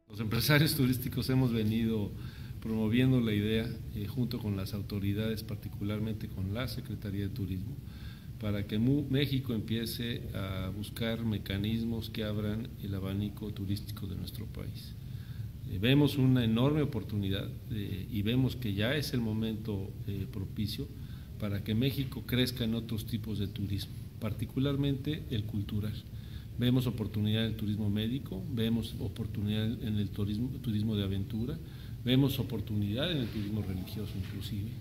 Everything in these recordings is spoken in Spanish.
Los empresarios turísticos hemos venido promoviendo la idea junto con las autoridades, particularmente con la Secretaría de Turismo, para que México empiece a buscar mecanismos que abran el abanico turístico de nuestro país. Vemos una enorme oportunidad y vemos que ya es el momento propicio para que México crezca en otros tipos de turismo, particularmente el cultural. Vemos oportunidad en el turismo médico, vemos oportunidad en el turismo de aventura, vemos oportunidad en el turismo religioso inclusive,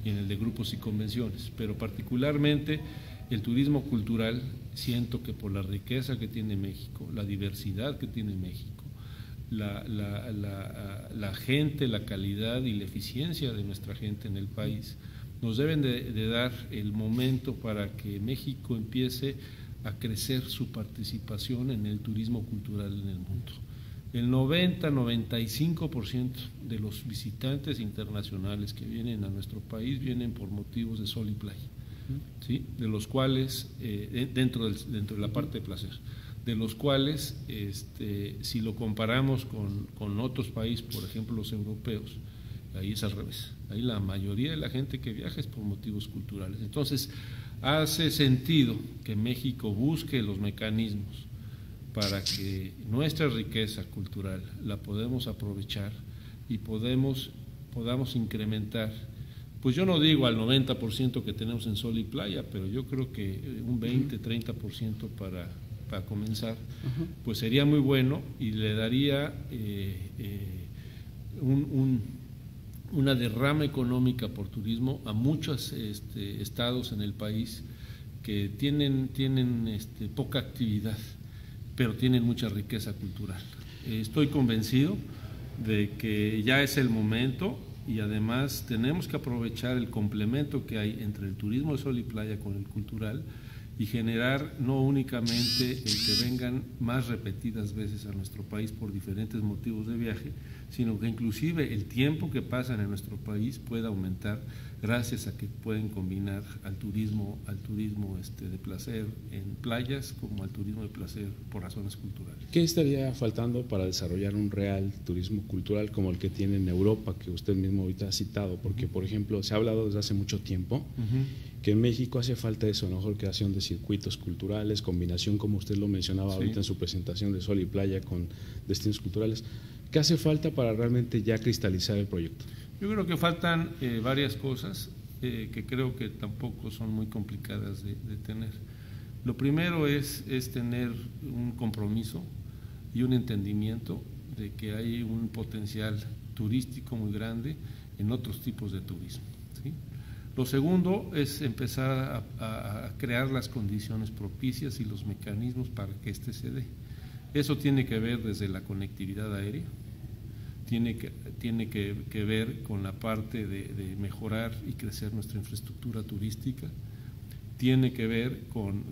y en el de grupos y convenciones, pero particularmente el turismo cultural. Siento que por la riqueza que tiene México, la diversidad que tiene México, la gente, la calidad y la eficiencia de nuestra gente en el país, nos deben de dar el momento para que México empiece a crecer su participación en el turismo cultural en el mundo. El 90-95% de los visitantes internacionales que vienen a nuestro país vienen por motivos de sol y playa, ¿sí? De los cuales, dentro de la parte de placer, de los cuales, si lo comparamos con otros países, por ejemplo los europeos, ahí es al revés. Ahí la mayoría de la gente que viaja es por motivos culturales. Entonces, hace sentido que México busque los mecanismos para que nuestra riqueza cultural la podemos aprovechar y podamos incrementar, pues yo no digo al 90% que tenemos en sol y playa, pero yo creo que un 20-30% para comenzar, pues sería muy bueno y le daría una derrama económica por turismo a muchos estados en el país que tienen poca actividad, pero tienen mucha riqueza cultural. Estoy convencido de que ya es el momento y además tenemos que aprovechar el complemento que hay entre el turismo de sol y playa con el cultural y generar no únicamente el que vengan más repetidas veces a nuestro país por diferentes motivos de viaje, sino que inclusive el tiempo que pasan en nuestro país pueda aumentar gracias a que pueden combinar al turismo de placer en playas como al turismo de placer por razones culturales. ¿Qué estaría faltando para desarrollar un real turismo cultural como el que tiene en Europa, que usted mismo ahorita ha citado? Porque, por ejemplo, se ha hablado desde hace mucho tiempo que en México hace falta eso, a lo mejor creación de circuitos culturales, combinación, como usted lo mencionaba ahorita en su presentación, de sol y playa con destinos culturales. ¿Qué hace falta para realmente ya cristalizar el proyecto? Yo creo que faltan varias cosas que creo que tampoco son muy complicadas de tener. Lo primero es tener un compromiso y un entendimiento de que hay un potencial turístico muy grande en otros tipos de turismo, ¿sí? Lo segundo es empezar a crear las condiciones propicias y los mecanismos para que se dé. Eso tiene que ver desde la conectividad aérea, tiene que ver con la parte de mejorar y crecer nuestra infraestructura turística, tiene que ver con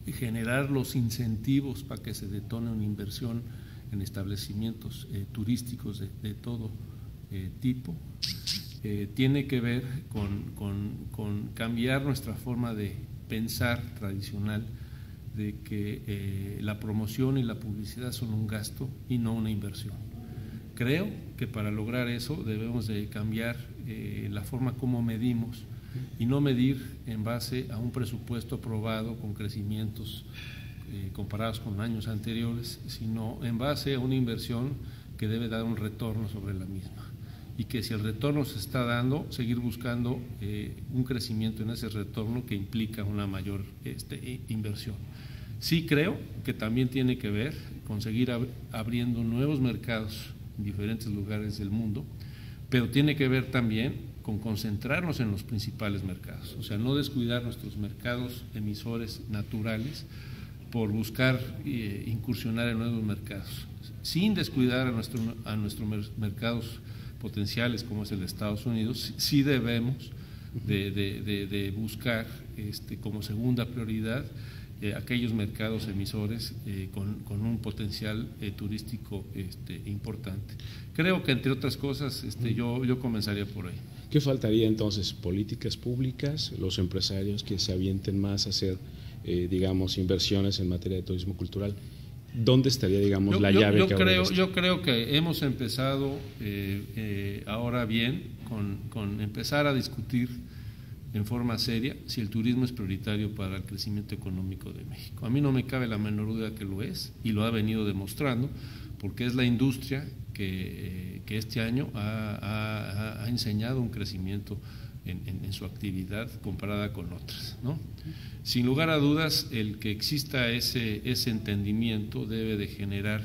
generar los incentivos para que se detone una inversión en establecimientos turísticos de todo tipo, tiene que ver con cambiar nuestra forma de pensar tradicional, de que la promoción y la publicidad son un gasto y no una inversión. Creo que para lograr eso debemos de cambiar la forma como medimos y no medir en base a un presupuesto aprobado con crecimientos comparados con años anteriores, sino en base a una inversión que debe dar un retorno sobre la misma. Y que si el retorno se está dando, seguir buscando un crecimiento en ese retorno que implica una mayor inversión. Sí creo que también tiene que ver con seguir abriendo nuevos mercados en diferentes lugares del mundo, pero tiene que ver también con concentrarnos en los principales mercados, o sea, no descuidar nuestros mercados emisores naturales por buscar incursionar en nuevos mercados, sin descuidar a nuestros mercados potenciales como es el de Estados Unidos. Sí debemos de buscar como segunda prioridad aquellos mercados emisores con un potencial turístico importante. Creo que entre otras cosas yo comenzaría por ahí. ¿Qué faltaría entonces? Políticas públicas, los empresarios que se avienten más a hacer digamos inversiones en materia de turismo cultural, ¿dónde estaría, digamos, la llave? Yo creo que hemos empezado ahora bien con empezar a discutir en forma seria si el turismo es prioritario para el crecimiento económico de México. A mí no me cabe la menor duda que lo es, y lo ha venido demostrando, porque es la industria que este año ha enseñado un crecimiento en su actividad comparada con otras, ¿no? Sin lugar a dudas, el que exista ese entendimiento debe de generar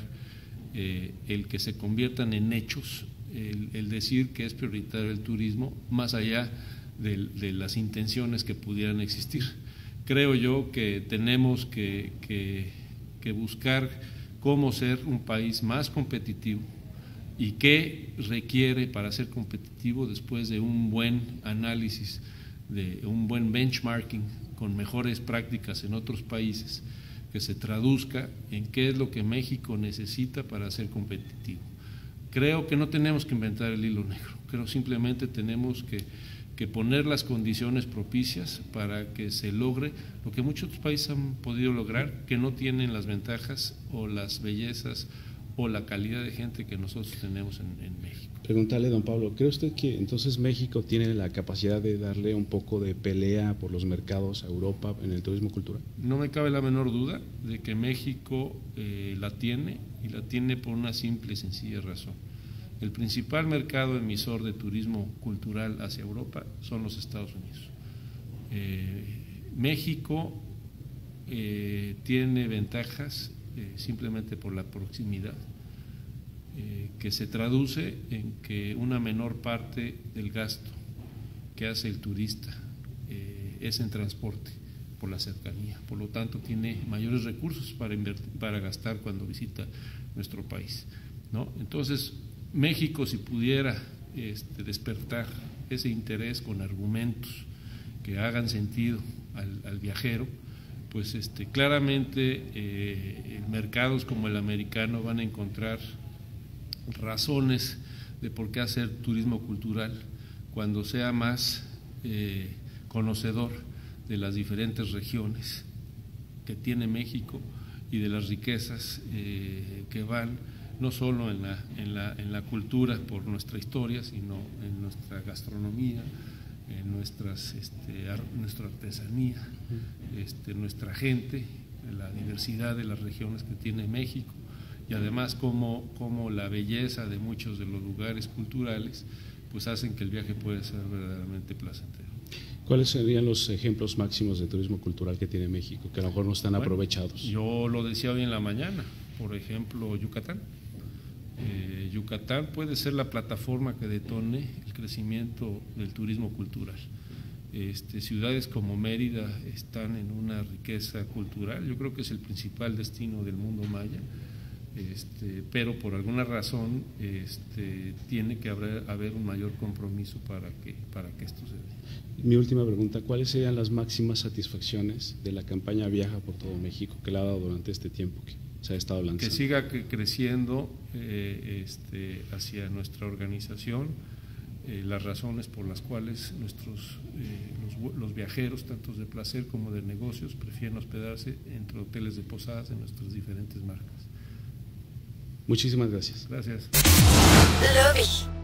el que se conviertan en hechos, el decir que es prioritario el turismo, más allá de las intenciones que pudieran existir. Creo yo que tenemos que buscar cómo ser un país más competitivo, y qué requiere para ser competitivo después de un buen análisis, de un buen benchmarking con mejores prácticas en otros países, que se traduzca en qué es lo que México necesita para ser competitivo. Creo que no tenemos que inventar el hilo negro, creo simplemente tenemos que poner las condiciones propicias para que se logre lo que muchos otros países han podido lograr, que no tienen las ventajas o las bellezas o la calidad de gente que nosotros tenemos en México. Preguntarle, don Pablo, ¿cree usted que entonces México tiene la capacidad de darle un poco de pelea por los mercados a Europa en el turismo cultural? No me cabe la menor duda de que México la tiene, y la tiene por una simple y sencilla razón. El principal mercado emisor de turismo cultural hacia Europa son los Estados Unidos. México tiene ventajas simplemente por la proximidad, que se traduce en que una menor parte del gasto que hace el turista es en transporte por la cercanía, por lo tanto tiene mayores recursos para gastar cuando visita nuestro país, ¿no? Entonces México, si pudiera despertar ese interés con argumentos que hagan sentido al viajero, pues claramente mercados como el americano van a encontrar razones de por qué hacer turismo cultural cuando sea más conocedor de las diferentes regiones que tiene México y de las riquezas que van no solo en la cultura por nuestra historia, sino en nuestra gastronomía, en nuestra artesanía, nuestra gente, la diversidad de las regiones que tiene México, y además como la belleza de muchos de los lugares culturales pues hacen que el viaje pueda ser verdaderamente placentero. ¿Cuáles serían los ejemplos máximos de turismo cultural que tiene México, que a lo mejor no están aprovechados? Yo lo decía hoy en la mañana, por ejemplo, Yucatán. Yucatán puede ser la plataforma que detone el crecimiento del turismo cultural. Ciudades como Mérida están en una riqueza cultural, yo creo que es el principal destino del mundo maya, pero por alguna razón tiene que haber un mayor compromiso para que esto se dé. Mi última pregunta, ¿cuáles serían las máximas satisfacciones de la campaña Viaja por todo México que le ha dado durante este tiempo que se ha estado lanzando? Que siga creciendo hacia nuestra organización, las razones por las cuales los viajeros, tanto de placer como de negocios, prefieren hospedarse entre hoteles de posadas de nuestras diferentes marcas. Muchísimas gracias. Gracias. Lobby.